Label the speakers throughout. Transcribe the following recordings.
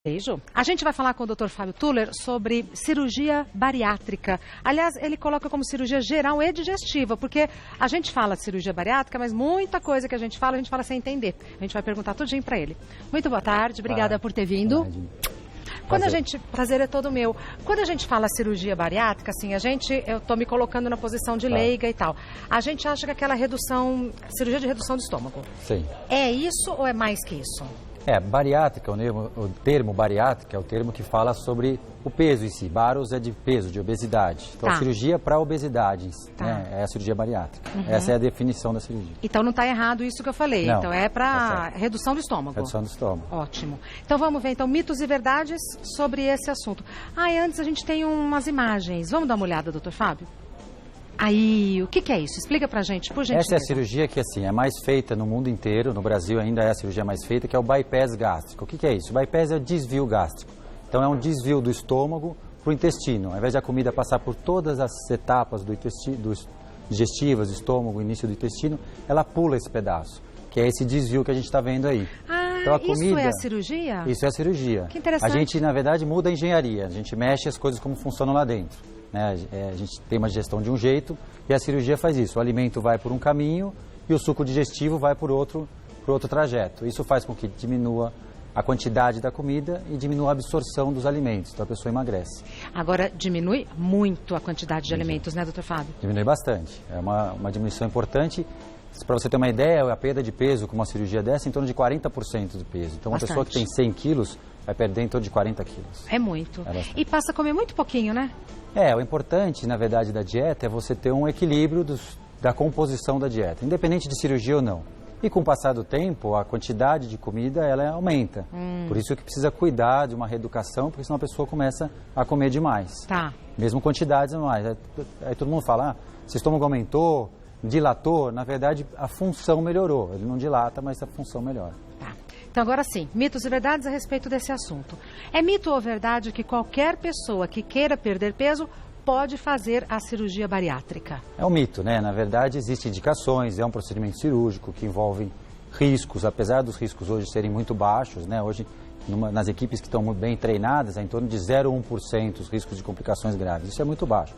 Speaker 1: Beijo. A gente vai falar com o Dr. Fábio Tuller sobre cirurgia bariátrica. Aliás, ele coloca como cirurgia geral e digestiva, porque a gente fala de cirurgia bariátrica, mas muita coisa que a gente fala sem entender. A gente vai perguntar tudinho para ele. Muito boa tarde, obrigada por ter vindo. Prazer é todo meu. Quando a gente fala cirurgia bariátrica, assim, eu tô me colocando na posição de leiga e tal. A gente acha que aquela cirurgia de redução do estômago.
Speaker 2: Sim.
Speaker 1: É isso ou é mais que isso?
Speaker 2: Bariátrica, o termo bariátrica é o termo que fala sobre o peso em si. Baros é de peso, de obesidade. Então, cirurgia para obesidade, né, é a cirurgia bariátrica. Essa é a definição da cirurgia. Então,
Speaker 1: não está errado isso que eu falei.
Speaker 2: Não,
Speaker 1: então, é para redução do estômago.
Speaker 2: Redução do estômago.
Speaker 1: Ótimo. Então, vamos ver, mitos e verdades sobre esse assunto. E antes a gente tem umas imagens. Vamos dar uma olhada, doutor Fábio? Aí, o que é isso? Explica pra gente, por gentileza.
Speaker 2: Essa é a cirurgia que, assim, é mais feita no mundo inteiro, no Brasil ainda é a cirurgia mais feita, que é o bypass gástrico. O que é isso? O bypass é o desvio gástrico. Então, é um desvio do estômago para o intestino. Ao invés de a comida passar por todas as etapas digestivas, do estômago, início do intestino, ela pula esse pedaço, que é esse desvio que a gente está vendo aí.
Speaker 1: Então, a comida, isso é a cirurgia?
Speaker 2: Isso é a cirurgia.
Speaker 1: Que interessante.
Speaker 2: A gente, na verdade, muda a engenharia. A gente mexe as coisas como funcionam lá dentro. A gente tem uma digestão de um jeito e a cirurgia faz isso. O alimento vai por um caminho e o suco digestivo vai por outro trajeto. Isso faz com que diminua a quantidade da comida e diminua a absorção dos alimentos. Então a pessoa emagrece.
Speaker 1: Agora, diminui muito a quantidade de alimentos, né, doutor Fábio?
Speaker 2: Diminui bastante. É uma diminuição importante. Para você ter uma ideia, a perda de peso com uma cirurgia dessa é em torno de 40% do peso. Então, uma pessoa que tem 100 quilos vai perder em torno de 40 quilos.
Speaker 1: É muito. E passa a comer muito pouquinho, né?
Speaker 2: O importante, na verdade, da dieta é você ter um equilíbrio da composição da dieta, independente de cirurgia ou não. E com o passar do tempo, a quantidade de comida, ela aumenta. Por isso que precisa cuidar de uma reeducação, porque senão a pessoa começa a comer demais. Mesmo quantidades a mais. Aí todo mundo fala, seu estômago aumentou, dilatou, na verdade a função melhorou. Ele não dilata, mas a função melhora.
Speaker 1: Então agora sim, mitos e verdades a respeito desse assunto. É mito ou verdade que qualquer pessoa que queira perder peso pode fazer a cirurgia bariátrica?
Speaker 2: É um mito, né? Na verdade existem indicações, é um procedimento cirúrgico que envolve riscos, apesar dos riscos hoje serem muito baixos, né? Hoje nas equipes que estão muito bem treinadas é em torno de 0,1% os riscos de complicações graves. Isso é muito baixo.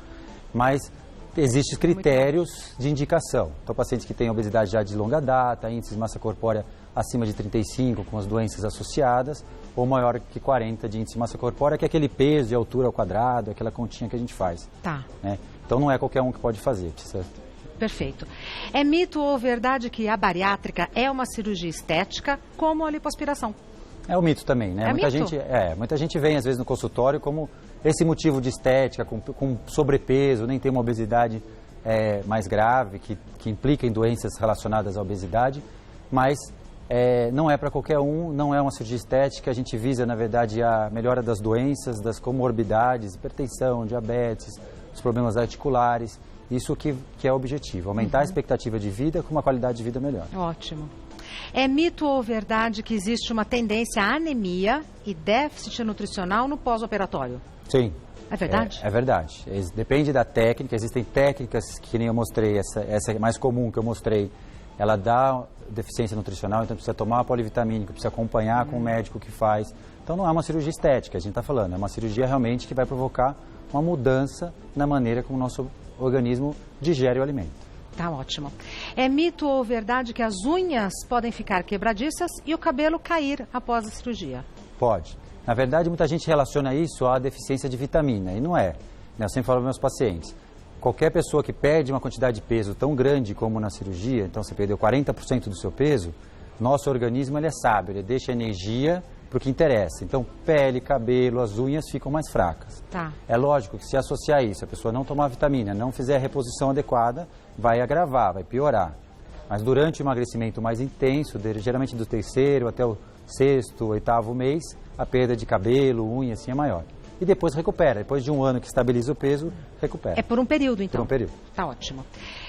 Speaker 2: Mas existem critérios de indicação. Então, pacientes que têm obesidade já de longa data, índice de massa corpórea acima de 35, com as doenças associadas, ou maior que 40 de índice de massa corpórea, que é aquele peso de altura ao quadrado, aquela continha que a gente faz. Né? Então, não é qualquer um que pode fazer.
Speaker 1: Perfeito. É mito ou verdade que a bariátrica é uma cirurgia estética, como a lipoaspiração?
Speaker 2: É um mito também, né? Muita gente vem, às vezes, no consultório como esse motivo de estética, com sobrepeso, nem tem uma obesidade mais grave, que implica em doenças relacionadas à obesidade, mas não é para qualquer um, não é uma cirurgia estética, a gente visa, na verdade, a melhora das doenças, das comorbidades, hipertensão, diabetes, os problemas articulares, isso que é o objetivo, aumentar a expectativa de vida com uma qualidade de vida melhor.
Speaker 1: Ótimo. É mito ou verdade que existe uma tendência à anemia e déficit nutricional no pós-operatório?
Speaker 2: Sim.
Speaker 1: É verdade?
Speaker 2: É verdade. Depende da técnica, existem técnicas que nem eu mostrei, essa é mais comum que eu mostrei, ela dá deficiência nutricional, então precisa tomar polivitamínico, precisa acompanhar com o médico que faz. Então não é uma cirurgia estética, a gente está falando, é uma cirurgia realmente que vai provocar uma mudança na maneira como o nosso organismo digere o alimento.
Speaker 1: Tá ótimo. É mito ou verdade que as unhas podem ficar quebradiças e o cabelo cair após a cirurgia?
Speaker 2: Pode. Na verdade, muita gente relaciona isso à deficiência de vitamina, e não é. Eu sempre falo para meus pacientes, qualquer pessoa que perde uma quantidade de peso tão grande como na cirurgia, então você perdeu 40% do seu peso, nosso organismo ele é sábio, ele deixa energia para o que interessa. Então, pele, cabelo, as unhas ficam mais fracas. É lógico que se associar isso, a pessoa não tomar vitamina, não fizer a reposição adequada, vai agravar, vai piorar. Mas durante o emagrecimento mais intenso, geralmente do 3º até o 6º, 8º mês, a perda de cabelo, unha, assim, é maior. E depois recupera. Depois de um ano que estabiliza o peso, recupera.
Speaker 1: É por um período, então?
Speaker 2: Por um período.
Speaker 1: Tá ótimo.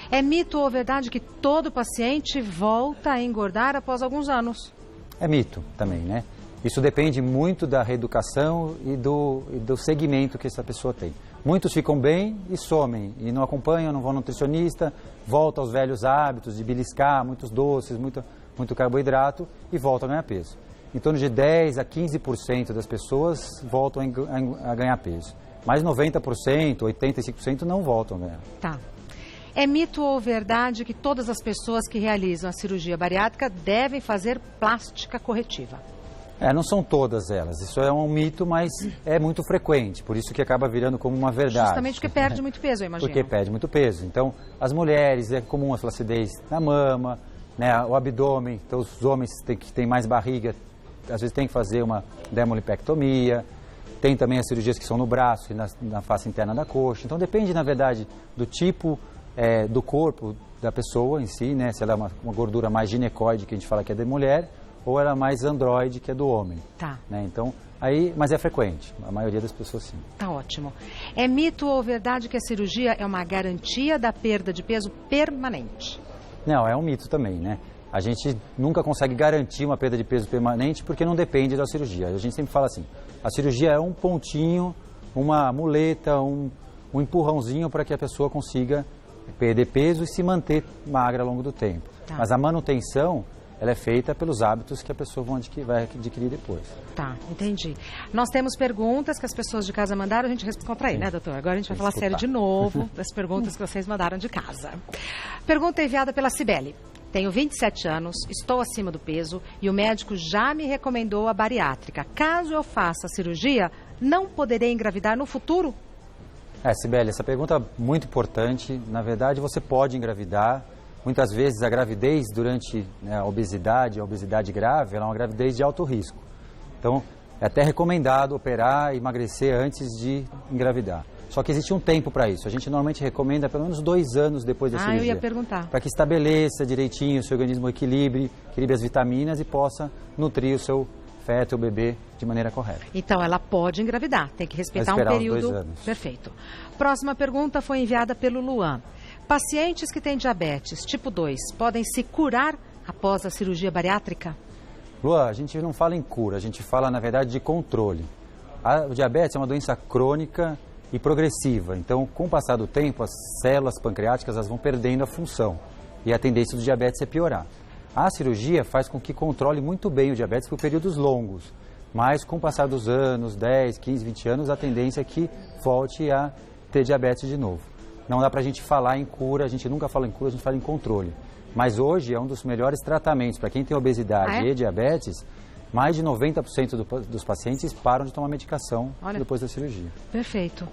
Speaker 1: É mito ou verdade que todo paciente volta a engordar após alguns anos?
Speaker 2: É mito também, né? Isso depende muito da reeducação e do segmento que essa pessoa tem. Muitos ficam bem e somem, e não acompanham, não vão ao nutricionista, voltam aos velhos hábitos de beliscar, muitos doces, muito carboidrato e voltam a ganhar peso. em torno de 10% a 15% das pessoas voltam a ganhar peso. Mas 90%, 85% não voltam a ganhar.
Speaker 1: Tá. É mito ou verdade que todas as pessoas que realizam a cirurgia bariátrica devem fazer plástica corretiva?
Speaker 2: Não são todas elas. Isso é um mito, mas é muito frequente. Por isso que acaba virando como uma verdade.
Speaker 1: Justamente porque perde muito peso, eu imagino.
Speaker 2: Porque perde muito peso. Então, as mulheres, é comum a flacidez na mama, né, o abdômen. Então, os homens que têm mais barriga, às vezes tem que fazer uma dermolipectomia. Tem também as cirurgias que são no braço e na face interna da coxa. Então, depende, na verdade, do tipo do corpo da pessoa em si, né? Se ela é uma gordura mais ginecoide, que a gente fala que é da mulher, ou ela é mais androide, que é do homem.
Speaker 1: Tá.
Speaker 2: Né? Então, mas é frequente, a maioria das pessoas sim.
Speaker 1: Tá ótimo. É mito ou verdade que a cirurgia é uma garantia da perda de peso permanente?
Speaker 2: Não, é um mito também, né? A gente nunca consegue garantir uma perda de peso permanente porque não depende da cirurgia. A gente sempre fala assim, a cirurgia é um pontinho, uma muleta, um empurrãozinho para que a pessoa consiga perder peso e se manter magra ao longo do tempo. Tá. Mas a manutenção, ela é feita pelos hábitos que a pessoa vai adquirir depois.
Speaker 1: Tá, entendi. Nós temos perguntas que as pessoas de casa mandaram, a gente descontrair, né, doutor? Agora a gente vai falar sério de novo das perguntas que vocês mandaram de casa. Pergunta enviada pela Cibele. Tenho 27 anos, estou acima do peso e o médico já me recomendou a bariátrica. Caso eu faça a cirurgia, não poderei engravidar no futuro?
Speaker 2: Cibele, essa pergunta é muito importante. Na verdade, você pode engravidar. Muitas vezes a gravidez durante a obesidade grave, ela é uma gravidez de alto risco. Então, é até recomendado operar e emagrecer antes de engravidar. Só que existe um tempo para isso. A gente normalmente recomenda pelo menos 2 anos depois da cirurgia.
Speaker 1: Eu ia perguntar.
Speaker 2: Para que estabeleça direitinho o seu organismo, equilibre as vitaminas e possa nutrir o seu feto, o bebê, de maneira correta.
Speaker 1: Então, ela pode engravidar. Tem que respeitar um período.
Speaker 2: 2 anos.
Speaker 1: Perfeito. Próxima pergunta foi enviada pelo Luan. Pacientes que têm diabetes tipo 2 podem se curar após a cirurgia bariátrica?
Speaker 2: Luan, a gente não fala em cura, a gente fala, na verdade, de controle. O diabetes é uma doença crônica e progressiva. Então, com o passar do tempo, as células pancreáticas elas vão perdendo a função. E a tendência do diabetes é piorar. A cirurgia faz com que controle muito bem o diabetes por períodos longos. Mas, com o passar dos anos, 10, 15, 20 anos, a tendência é que volte a ter diabetes de novo. Não dá para a gente falar em cura, a gente nunca fala em cura, a gente fala em controle. Mas hoje é um dos melhores tratamentos para quem tem obesidade e diabetes. Mais de 90% dos pacientes param de tomar medicação depois da cirurgia. Perfeito.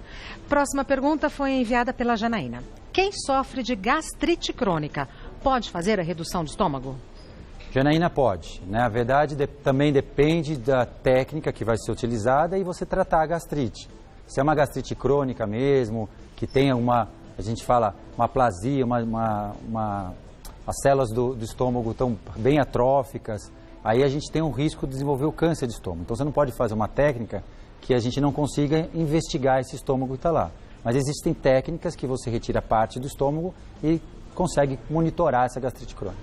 Speaker 1: Próxima pergunta foi enviada pela Janaína. Quem sofre de gastrite crônica pode fazer a redução do estômago?
Speaker 2: Janaína, pode. Na verdade, também depende da técnica que vai ser utilizada e você tratar a gastrite. Se é uma gastrite crônica mesmo, que tenha a gente fala, uma aplasia, as células do estômago estão bem atróficas, aí a gente tem um risco de desenvolver o câncer de estômago. Então, você não pode fazer uma técnica que a gente não consiga investigar esse estômago que está lá. Mas existem técnicas que você retira parte do estômago e consegue monitorar essa gastrite crônica.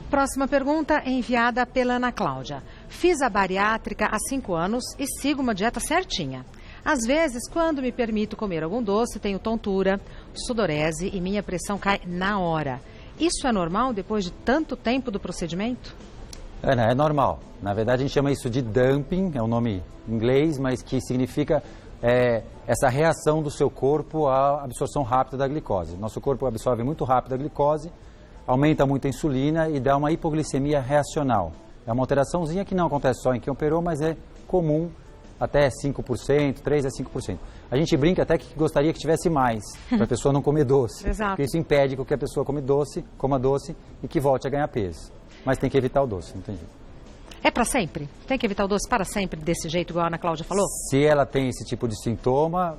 Speaker 1: Próxima pergunta enviada pela Ana Cláudia. Fiz a bariátrica há 5 anos e sigo uma dieta certinha. Às vezes, quando me permito comer algum doce, tenho tontura, sudorese e minha pressão cai na hora. Isso é normal depois de tanto tempo do procedimento?
Speaker 2: É normal. Na verdade, a gente chama isso de dumping, é um nome em inglês, mas que significa essa reação do seu corpo à absorção rápida da glicose. Nosso corpo absorve muito rápido a glicose, aumenta muito a insulina e dá uma hipoglicemia reacional. É uma alteraçãozinha que não acontece só em quem operou, mas é comum até 5%, 3% a 5%. A gente brinca até que gostaria que tivesse mais, para a pessoa não comer doce.
Speaker 1: Exato.
Speaker 2: Porque isso impede que a pessoa coma doce e que volte a ganhar peso. Mas tem que evitar o doce, não tem jeito.
Speaker 1: É para sempre? Tem que evitar o doce para sempre, desse jeito, igual a Ana Cláudia falou?
Speaker 2: Se ela tem esse tipo de sintoma,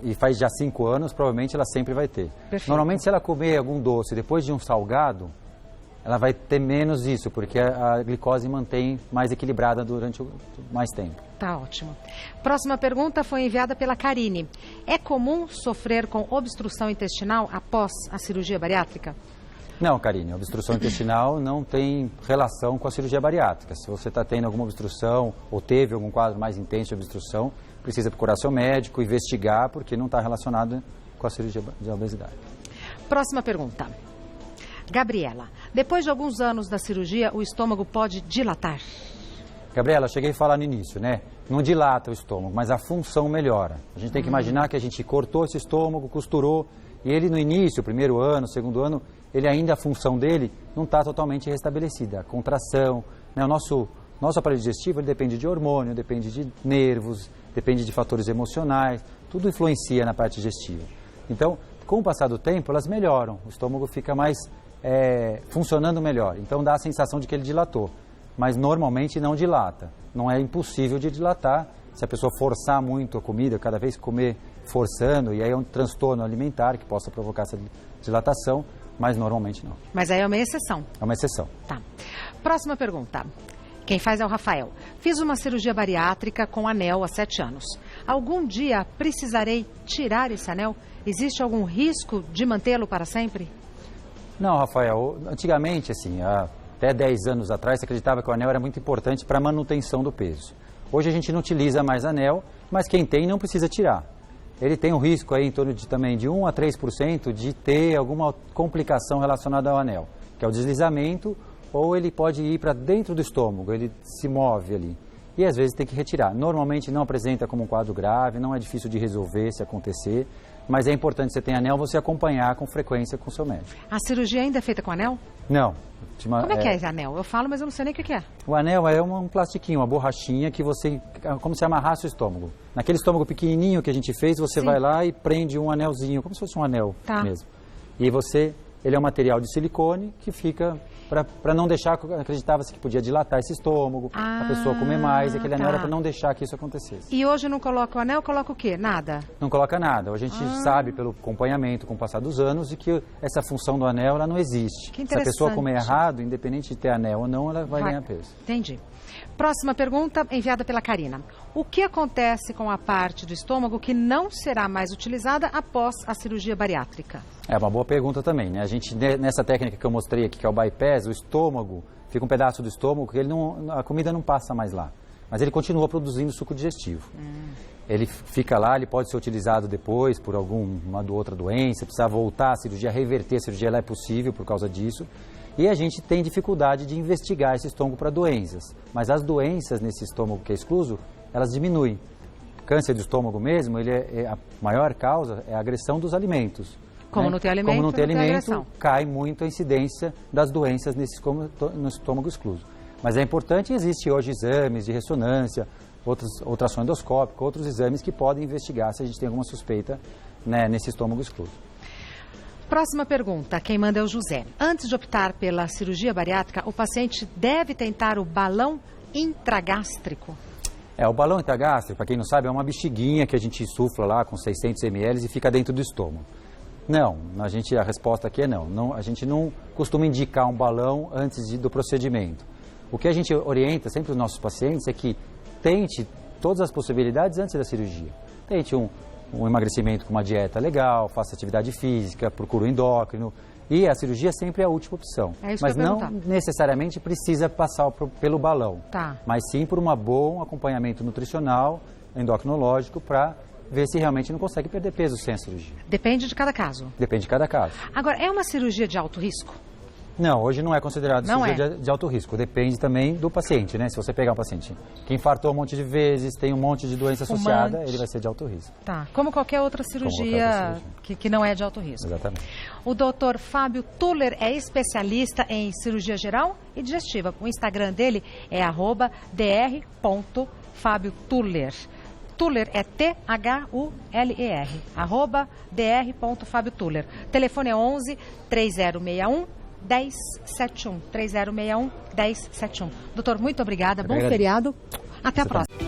Speaker 2: e faz já 5 anos, provavelmente ela sempre vai ter.
Speaker 1: Perfeito.
Speaker 2: Normalmente, se ela comer algum doce depois de um salgado, ela vai ter menos isso, porque a glicose mantém mais equilibrada durante mais tempo.
Speaker 1: Tá ótimo. Próxima pergunta foi enviada pela Karine. É comum sofrer com obstrução intestinal após a cirurgia bariátrica?
Speaker 2: Não, Karine, a obstrução intestinal não tem relação com a cirurgia bariátrica. Se você está tendo alguma obstrução ou teve algum quadro mais intenso de obstrução, precisa procurar seu médico, investigar, porque não está relacionado com a cirurgia de obesidade.
Speaker 1: Próxima pergunta. Gabriela, depois de alguns anos da cirurgia, o estômago pode dilatar?
Speaker 2: Gabriela, eu cheguei a falar no início, né? Não dilata o estômago, mas a função melhora. A gente tem que imaginar que a gente cortou esse estômago, costurou, e ele no início, primeiro ano, segundo ano, ele ainda, a função dele não está totalmente restabelecida. A contração, né? O nosso aparelho digestivo, ele depende de hormônio, depende de nervos, depende de fatores emocionais, tudo influencia na parte digestiva. Então, com o passar do tempo, elas melhoram, o estômago fica mais funcionando melhor. Então, dá a sensação de que ele dilatou, mas normalmente não dilata. Não é impossível de dilatar se a pessoa forçar muito a comida, cada vez comer forçando, e aí é um transtorno alimentar que possa provocar essa dilatação, mas normalmente não.
Speaker 1: Mas aí é uma exceção.
Speaker 2: É uma exceção.
Speaker 1: Tá. Próxima pergunta. Quem faz é o Rafael. Fiz uma cirurgia bariátrica com anel há 7 anos. Algum dia precisarei tirar esse anel? Existe algum risco de mantê-lo para sempre?
Speaker 2: Não, Rafael. Antigamente, assim, até 10 anos atrás, se acreditava que o anel era muito importante para a manutenção do peso. Hoje a gente não utiliza mais anel, mas quem tem não precisa tirar. Ele tem um risco aí em torno de também de 1 a 3% de ter alguma complicação relacionada ao anel, que é o deslizamento, ou ele pode ir para dentro do estômago, ele se move ali. E às vezes tem que retirar. Normalmente não apresenta como um quadro grave, não é difícil de resolver se acontecer, mas é importante, você tem anel, você acompanhar com frequência com o seu médico.
Speaker 1: A cirurgia ainda é feita com anel?
Speaker 2: Não.
Speaker 1: Como é que é esse anel? Eu falo, mas eu não sei nem o que é.
Speaker 2: O anel é um plastiquinho, uma borrachinha que você, como se amarrasse o estômago. Naquele estômago pequenininho que a gente fez, você vai lá e prende um anelzinho, como se fosse um anel mesmo. E ele é um material de silicone que fica para não deixar, acreditava-se que podia dilatar esse estômago, a pessoa comer mais, e aquele anel era para não deixar que isso acontecesse.
Speaker 1: E hoje não coloca o anel, coloca o quê? Nada?
Speaker 2: Não coloca nada. Hoje a gente sabe pelo acompanhamento com o passar dos anos de que essa função do anel ela não existe.
Speaker 1: Que interessante.
Speaker 2: Se a pessoa comer errado, independente de ter anel ou não, ela vai ganhar peso.
Speaker 1: Entendi. Próxima pergunta, enviada pela Karina. O que acontece com a parte do estômago que não será mais utilizada após a cirurgia bariátrica? É
Speaker 2: uma boa pergunta também, né? A gente, nessa técnica que eu mostrei aqui, que é o bypass, o estômago, fica um pedaço do estômago que a comida não passa mais lá. Mas ele continua produzindo suco digestivo. Ele fica lá, ele pode ser utilizado depois por alguma outra doença, precisar voltar à cirurgia, reverter a cirurgia, ela é possível por causa disso. E a gente tem dificuldade de investigar esse estômago para doenças. Mas as doenças nesse estômago que é excluso, elas diminuem. Câncer do estômago mesmo, a maior causa é a agressão dos alimentos.
Speaker 1: Como não tem alimento,
Speaker 2: como não tem alimento, cai muito a incidência das doenças no estômago excluso. Mas é importante, existe hoje exames de ressonância, ultrassom endoscópico, outros exames que podem investigar se a gente tem alguma suspeita, né, nesse estômago excluso.
Speaker 1: Próxima pergunta, quem manda é o José. Antes de optar pela cirurgia bariátrica, o paciente deve tentar o balão intragástrico?
Speaker 2: O balão intragástrico, para quem não sabe, é uma bexiguinha que a gente insufla lá com 600 ml e fica dentro do estômago. Não, a resposta aqui é não. A gente não costuma indicar um balão antes do procedimento. O que a gente orienta sempre os nossos pacientes é que tente todas as possibilidades antes da cirurgia. Tente um emagrecimento com uma dieta legal, faça atividade física, procure um endócrino. E a cirurgia sempre é a última opção. Mas não necessariamente precisa passar pelo balão. Mas sim por um bom acompanhamento nutricional, endocrinológico, para ver se realmente não consegue perder peso sem a cirurgia.
Speaker 1: Depende de cada caso?
Speaker 2: Depende de cada caso.
Speaker 1: Agora, é uma cirurgia de alto risco?
Speaker 2: Não, hoje não é considerado cirurgia de alto risco. Depende também do paciente, né? Se você pegar um paciente que infartou um monte de vezes, tem um monte de doença associada, ele vai ser de alto risco.
Speaker 1: Como qualquer outra cirurgia, que não é de alto risco.
Speaker 2: Exatamente.
Speaker 1: O doutor Fábio Tuller é especialista em cirurgia geral e digestiva. O Instagram dele é @dr.fabiotuller. Tuller é T-H-U-L-E-R, @dr.fabiotuller. Telefone é 11 3061 1071, 3061 1071. Doutor, muito obrigada, bom feriado, até a próxima.